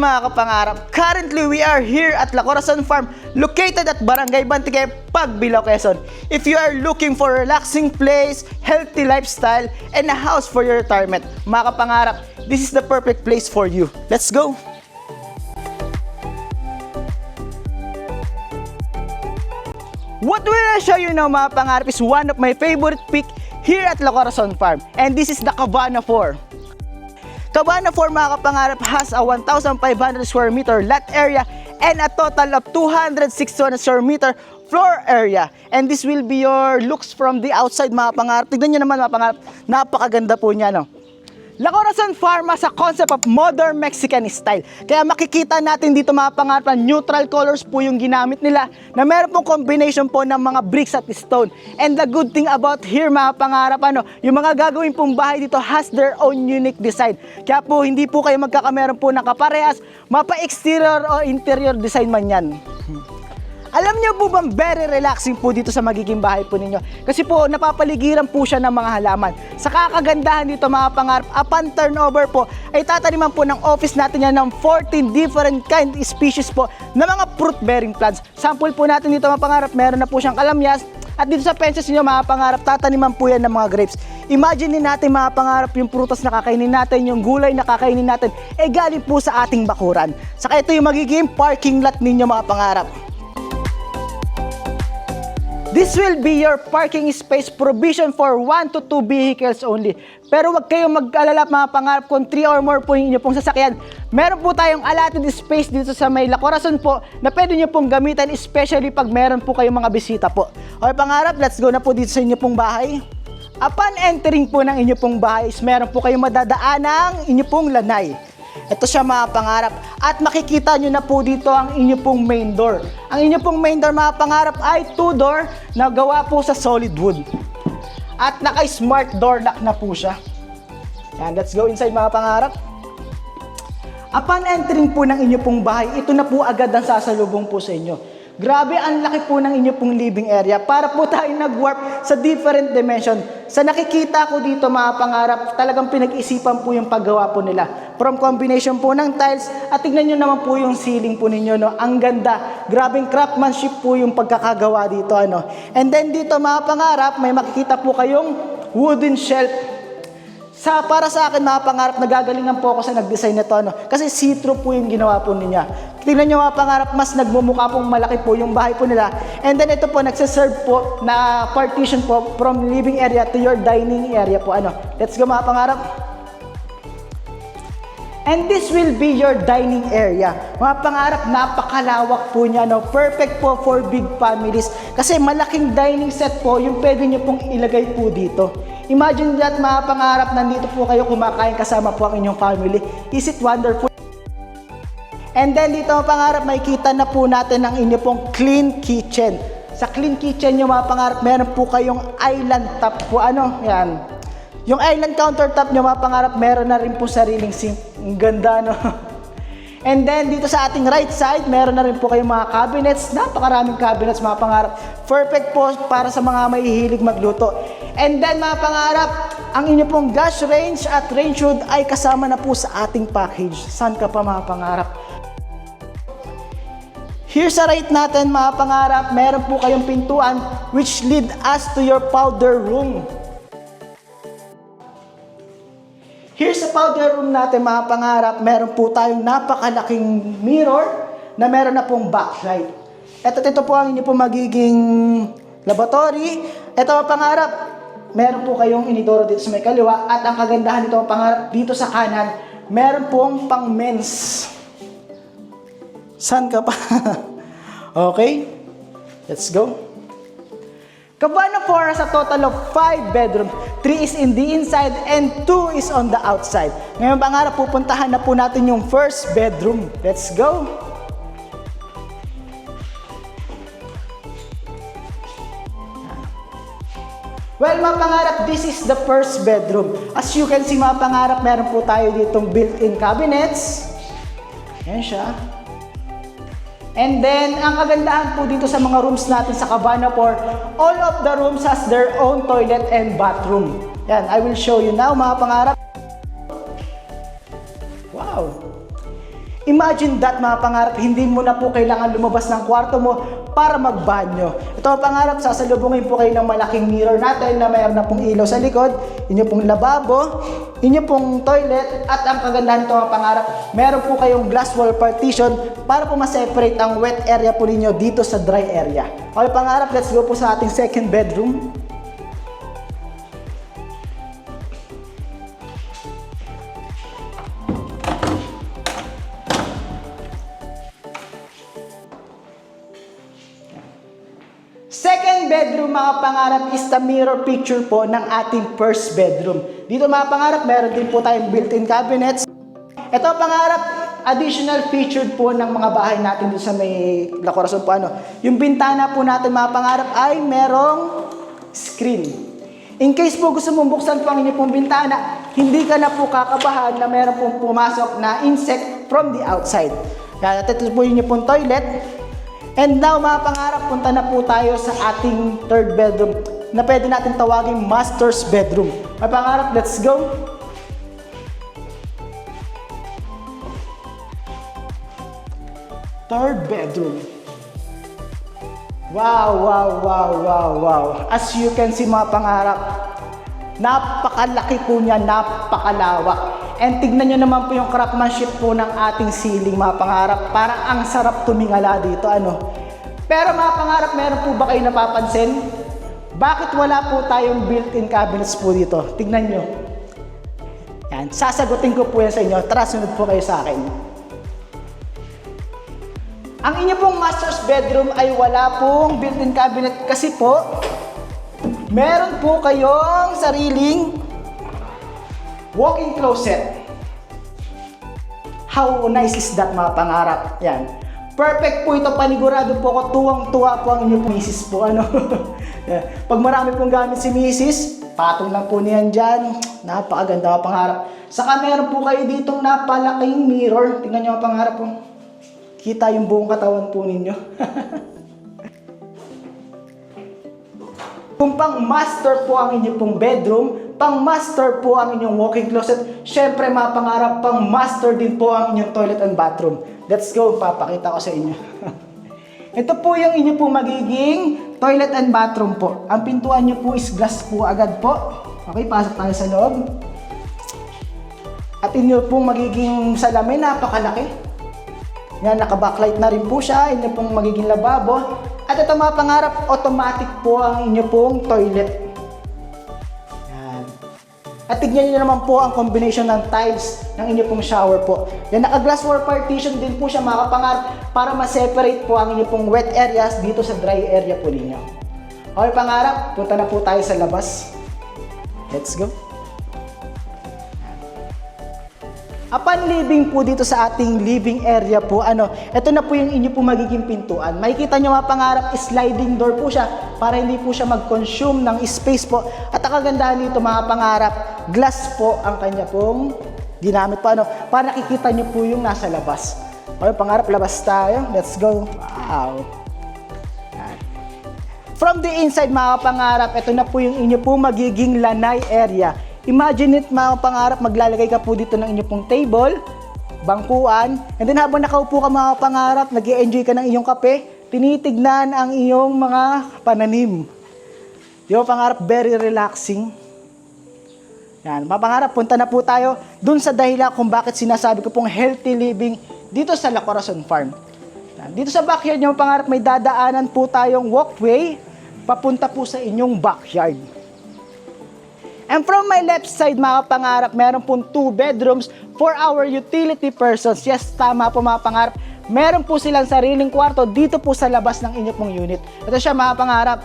mga kapangarap, currently we are here at La Corazon Farm located at Barangay Bantigay, Pagbilao, Quezon. If you are looking for a relaxing place, healthy lifestyle, and a house for your retirement, mga kapangarap, this is the perfect place for you. Let's go! What will I show you now, mga pangarap, is one of my favorite peak here at La Corazon Farm, and this is the Cabana 4. Cabana 4, mga kapangarap, has a 1,500 square meter lot area and a total of 261 square meter floor area. And this will be your looks from the outside, mga pangarap. Tignan nyo naman, mga pangarap, napakaganda po niya, no? La Corazon Farm has a concept of modern Mexican style. Kaya makikita natin dito, mga pangarap, neutral colors po yung ginamit nila na meron pong combination po ng mga bricks at stone. And the good thing about here, mga pangarap, yung mga gagawin pong bahay dito has their own unique design. Kaya po hindi po kayo magkakameron po ng kaparehas, mapa-exterior o interior design man yan. Alam niyo po bang very relaxing po dito sa magiging bahay po ninyo? Kasi po napapaligiran po siya ng mga halaman. Sa kakagandahan dito, mga pangarap, upon turnover po ay tataniman po ng office natin yan ng 14 different kind species po na mga fruit bearing plants. Sample po natin dito, mga pangarap, meron na po siyang kalamyas. At dito sa fences niyo, mga pangarap, tataniman po yan ng mga grapes. Imagine natin, mga pangarap, yung prutas na kakainin natin, yung gulay na kakainin natin, galing po sa ating bakuran. Saka ito yung magiging parking lot ninyo, mga pangarap. This will be your parking space provision for 1 to 2 vehicles only. Pero wag kayong mag-alala, mga pangarap, kung 3 or more po inyo pong sasakyan. Meron po tayong allotted space dito sa may La Corazon po na pwede nyo pong gamitan, especially pag meron po kayong mga bisita po. Okay, pangarap, let's go na po dito sa inyo pong bahay. Upon entering po ng inyo pong bahay, meron po kayong madadaan ng inyo pong lanay. Ito siya, mga pangarap. At makikita nyo na po dito ang inyo pong main door. Ang inyo pong main door, mga pangarap, ay 2-door na gawa po sa solid wood. At naka-smart door lock na po siya. Yan, let's go inside, mga pangarap. Upon entering po ng inyo pong bahay, ito na po agad ang sasalubong po sa inyo. Grabe, ang laki po ng inyo pong living area para po tayo nag-warp sa different dimension. Sa nakikita ko dito, mga pangarap, talagang pinag-isipan po yung paggawa po nila. From combination po ng tiles, at tignan nyo naman po yung ceiling po ninyo, no? Ang ganda. Grabing craftsmanship po yung pagkakagawa dito, And then dito, mga pangarap, may makikita po kayong wooden shelf. Para sa akin, mga pangarap, nagagalingan po ako sa nag-design nito, Kasi see-through po yung ginawa po niya. Tingnan nyo, mga pangarap, mas nagmumukha pong malaki po yung bahay po nila. And then ito po, nagsaserve po na partition po from living area to your dining area po, Let's go, mga pangarap. And this will be your dining area. Mga pangarap, napakalawak po niya, Perfect po for big families. Kasi malaking dining set po yung pwede nyo pong ilagay po dito. Imagine that, mga pangarap, nandito po kayo kumakain kasama po ang inyong family. Is it wonderful? And then dito, mga pangarap, makikita na po natin ang inyong pong clean kitchen. Sa clean kitchen nyo, mga pangarap, meron po kayong island top po. Yan. Yung island countertop nyo, mga pangarap, meron na rin po sariling sink. Ang ganda, And then dito sa ating right side, meron na rin po kayong mga cabinets. Napakaraming cabinets, mga pangarap. Perfect po para sa mga mahihilig magluto. And then, mga pangarap, ang inyo pong gas range at range hood ay kasama na po sa ating package. Saan ka pa, mga pangarap? Here sa right natin, mga pangarap, meron po kayong pintuan which lead us to your powder room. Here sa powder room natin, mga pangarap, meron po tayong napakalaking mirror na meron na pong backlight. Ito po ang inyo pong magiging laboratory. Ito, mga pangarap, meron po kayong inidoro dito sa may kaliwa. At ang kagandahan dito, mga pangarap, dito sa kanan, meron pong pang men's. Saan ka pa? Okay, let's go. Cabana 4 has a total of 5 bedrooms. 3 is in the inside and 2 is on the outside. Ngayon, pangarap, pupuntahan na po natin yung first bedroom. Let's go! Well, mga pangarap, this is the first bedroom. As you can see, mga pangarap, meron po tayo ditong built-in cabinets. Yan siya. And then, ang kagandahan po dito sa mga rooms natin sa Cabana 4, all of the rooms has their own toilet and bathroom. Yan, I will show you now, mga pangarap. Wow! Imagine that mga pangarap, hindi mo na po kailangan lumabas ng kwarto mo para magbanyo. Ito mga pangarap, sasalubungin po kayo ng malaking mirror natin na mayroon na pong ilaw sa likod, inyo pong lababo, inyo pong toilet, at ang kagandahan ito mga pangarap, meron po kayong glass wall partition para po ma-separate ang wet area po ninyo dito sa dry area. Okay pangarap, let's go po sa ating second bedroom. Second bedroom mga pangarap is the mirror picture po ng ating first bedroom. Dito mga pangarap, meron din po tayong built-in cabinets. Ito pangarap, additional featured po ng mga bahay natin dito sa may La Corazon po. Yung bintana po natin mga pangarap ay merong screen. In case po gusto mong buksan po ang inyong pong bintana, hindi ka na po kakabahan na meron pong pumasok na insect from the outside. Kaya ito po yung pong toilet. And now mga pangarap, punta na po tayo sa ating third bedroom na pwede natin tawaging master's bedroom. Mga pangarap, let's go! Third bedroom. Wow, wow, wow, wow, wow. As you can see mga pangarap, napakalaki po niya, napakalawak. And tignan nyo naman po yung craftsmanship po ng ating ceiling mga pangarap. Parang ang sarap tumingala dito, Pero mga pangarap, meron po ba kayo napapansin? Bakit wala po tayong built-in cabinets po dito? Tignan nyo. Yan, sasagutin ko po yan sa inyo. Tara, sunod po kayo sa akin. Ang inyo pong master's bedroom ay wala pong built-in cabinet kasi po, meron po kayong sariling walk-in closet. How nice is that mga pangarap? Yan. Perfect po ito. Panigurado po ako. Tuwang-tuwa po ang inyong misis po. Yan. Pag marami pong gamit si misis, patong lang po niyan dyan. Napakaganda mga pangarap. Saka meron po kayo ditong napalaking mirror. Tingnan nyo mga pangarap po. Kita yung buong katawan po ninyo. Kung pang master po ang inyong pong bedroom, pang master po ang inyong walk-in closet, syempre mga pangarap, pang master din po ang inyong toilet and bathroom. Let's go, papakita ko sa inyo. Ito po yung inyong pong magiging toilet and bathroom po. Ang pintuan nyo po is glass po agad po. Okay, pasok tayo sa loob. At inyo pong magiging salamin, napakalaki. Yan, naka-backlight na rin po siya. Inyo pong magiging lababo. At ito mga pangarap, automatic po ang inyo pong toilet. Yan. At tignan nyo naman po ang combination ng tiles ng inyo pong shower po. Yan, naka-glass wall partition din po siya mga pangarap para ma-separate po ang inyo pong wet areas dito sa dry area po ninyo. Okay pangarap, punta na po tayo sa labas. Let's go. Upon living po dito sa ating living area po, ito na po yung inyo po magiging pintuan. Makikita nyo mga pangarap, sliding door po siya para hindi po siya mag-consume ng space po. At ang kagandahan dito mga pangarap, glass po ang kanya pong ginamit po, para nakikita nyo po yung nasa labas. Okay, pangarap, labas tayo. Let's go. Wow. From the inside mga pangarap, ito na po yung inyo po magiging lanay area. Imagine it mga pangarap, maglalagay ka po dito ng inyong pong table, bangkuan, and then habang nakaupo ka mga pangarap, nag-i-enjoy ka ng iyong kape, tinitignan ang iyong mga pananim. Yung pangarap, very relaxing. Yan, mga pangarap, punta na po tayo dun sa dahilan kung bakit sinasabi ko pong healthy living dito sa La Corazon Farm. Yan, dito sa backyard nyo, mga pangarap, may dadaanan po tayong walkway papunta po sa inyong backyard. And from my left side mga pangarap, meron pong 2 bedrooms for our utility persons. Yes, tama po mga pangarap. Meron po silang sariling kwarto dito po sa labas ng inyong pong unit. Ito siya mga pangarap.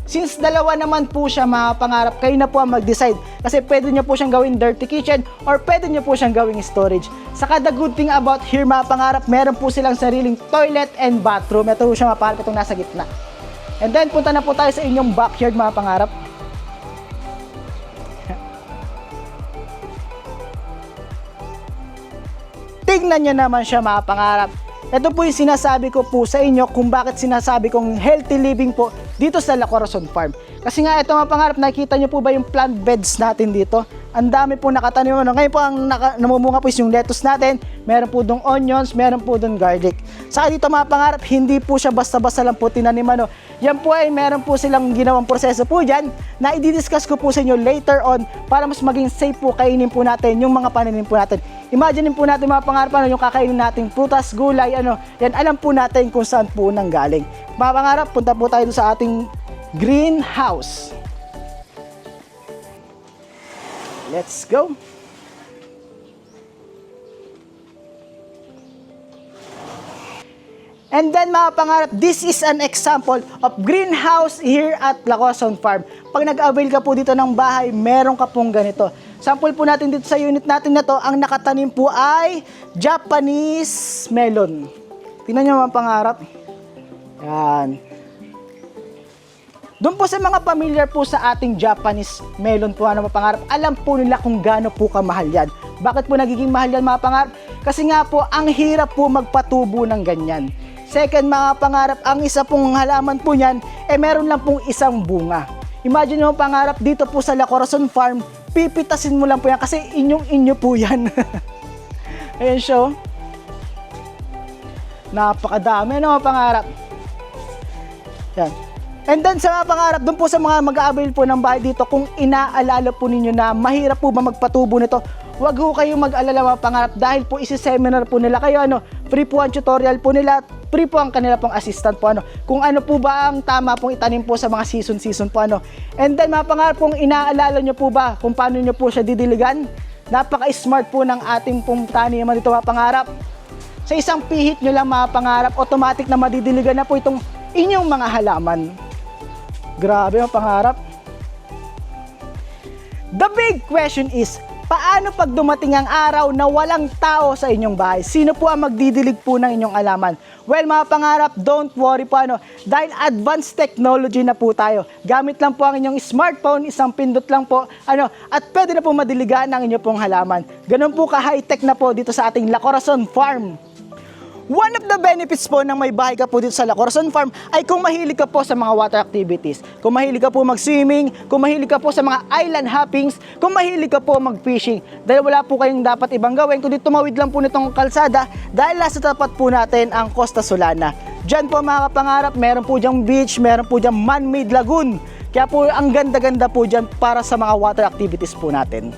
Since dalawa naman po siya mga pangarap, kayo na po ang mag-decide. Kasi pwede nyo po siyang gawing dirty kitchen or pwede nyo po siyang gawing storage. Saka the good thing about here mga pangarap, meron po silang sariling toilet and bathroom. Ito po siya mga pangarap, itong nasa gitna. And then punta na po tayo sa inyong backyard mga pangarap. Tignan nyo naman siya mga pangarap. Ito po yung sinasabi ko po sa inyo kung bakit sinasabi kong healthy living po dito sa La Corazon Farm. Kasi nga ito mga pangarap, nakikita nyo po ba yung plant beds natin dito? Ang dami po nakatanim. Ano. Ngayon po ang namumunga po is yung lettuce natin. Meron po dong onions, meron po dong garlic. Saka dito mga pangarap, hindi po siya basta-basta lang po tinanim. Ano. Yan po ay meron po silang ginawang proseso po dyan na i-discuss ko po sa inyo later on para mas maging safe po kainin po natin yung mga pananim po natin. Imagine po natin mga pangarap, ano, yung kakainin nating prutas, gulay, ano, yan alam po natin kung saan po nanggaling. Mga pangarap, punta po tayo sa ating greenhouse. Let's go! And then mga pangarap, this is an example of greenhouse here at La Corazon Farm. Pag nag-avail ka po dito ng bahay, meron ka pong ganito. Sample po natin dito sa unit natin na to, ang nakatanim po ay Japanese melon. Tingnan nyo mga pangarap. Yan. Doon po sa mga familiar po sa ating Japanese melon po, ano mga pangarap, alam po nila kung gaano po kamahal yan. Bakit po nagiging mahal yan mga pangarap? Kasi nga po, ang hirap po magpatubo ng ganyan. Second mga pangarap, ang isa pong halaman po niyan, meron lang pong isang bunga. Imagine nyo pangarap, dito po sa La Corazon Farm, pipitasin mo lang po yan kasi inyong-inyo po yan. Ayan siya. Napakadami mga pangarap. Yan. And then sa mga pangarap, doon po sa mga mag-a-avail po ng bahay dito, kung inaalala po ninyo na mahirap po ba magpatubo nito, wag ho kayong mag-alala mga pangarap dahil po isi-seminar po nila kayo, ano, free po ang tutorial po nila, free po ang kanila pong assistant po, ano, kung ano po ba ang tama pong itanim po sa mga season po, ano. And then mga pangarap, kung inaalala nyo po ba kung paano nyo po siya didiligan, napaka-smart po ng ating pong taniman dito mga pangarap. Sa isang pihit nyo lang mga pangarap, automatic na madidiligan na po itong inyong mga halaman. Grabe mga pangarap. The big question is, paano pag dumating ang araw na walang tao sa inyong bahay? Sino po ang magdidilig po ng inyong halaman? Well mga pangarap, don't worry po, ano, dahil advanced technology na po tayo. Gamit lang po ang inyong smartphone, isang pindot lang po, ano, at pwede na po madiligan ang inyong pong halaman. Ganun po ka-high-tech na po dito sa ating La Corazon Farm. One of the benefits po ng may bahay ka po dito sa La Corazon Farm ay kung mahilig ka po sa mga water activities, kung mahilig ka po mag-swimming, kung mahilig ka po sa mga island hoppings, kung mahilig ka po mag-fishing. Dahil wala po kayong dapat ibang gawin, kundi tumawid lang po nitong kalsada dahil nasa tapat po natin ang Costa Solana. Diyan po mga kapangarap, meron po diyang beach, meron po diyang man-made lagoon. Kaya po ang ganda-ganda po dyan para sa mga water activities po natin.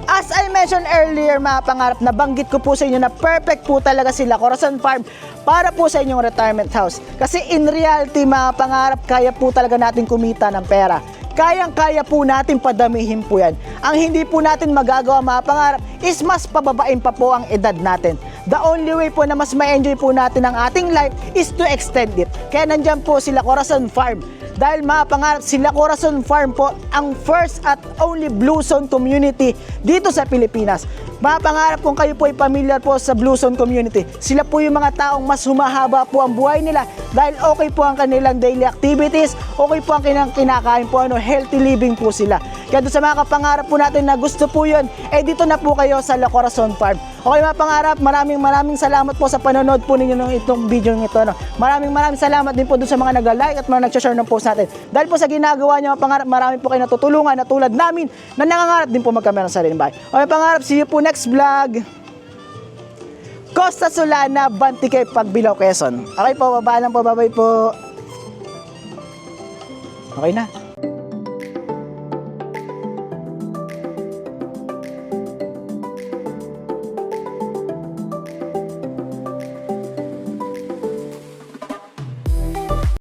As I mentioned earlier mga pangarap, nabanggit ko po sa inyo na perfect po talaga si La Corazon Farm para po sa inyong retirement house. Kasi in reality mga pangarap, kaya po talaga natin kumita ng pera. Kayang-kaya po natin padamihin po yan. Ang hindi po natin magagawa mga pangarap is mas pababain pa po ang edad natin. The only way po na mas ma-enjoy po natin ang ating life is to extend it. Kaya nandyan po si La Corazon Farm. Dahil mga pangarap, si La Corazon Farm po ang first at only Blue Zone community dito sa Pilipinas. Mga pangarap, kung kayo po ay familiar po sa Blue Zone community, sila po yung mga taong mas humahaba po ang buhay nila dahil okay po ang kanilang daily activities, okay po ang kanilang kinakain po, ano, healthy living po sila. Kaya doon sa mga kapangarap po natin na gusto po yun, dito na po kayo sa La Corazon Farm. Okay mga pangarap, maraming salamat po sa panonood po ninyo ng itong video ng ito. No? Maraming salamat din po doon sa mga nag-like at mga nag-share ng post natin. Dahil po sa ginagawa niyo mga pangarap, marami po kayo natutulungan na tulad namin na nangangarap din po magkamera ng sariling bahay. Okay pangarap, see you po next vlog. Costa Solana, Bantikay, Pagbilao, Quezon. Okay po, baba lang po, bye-bye po. Okay na.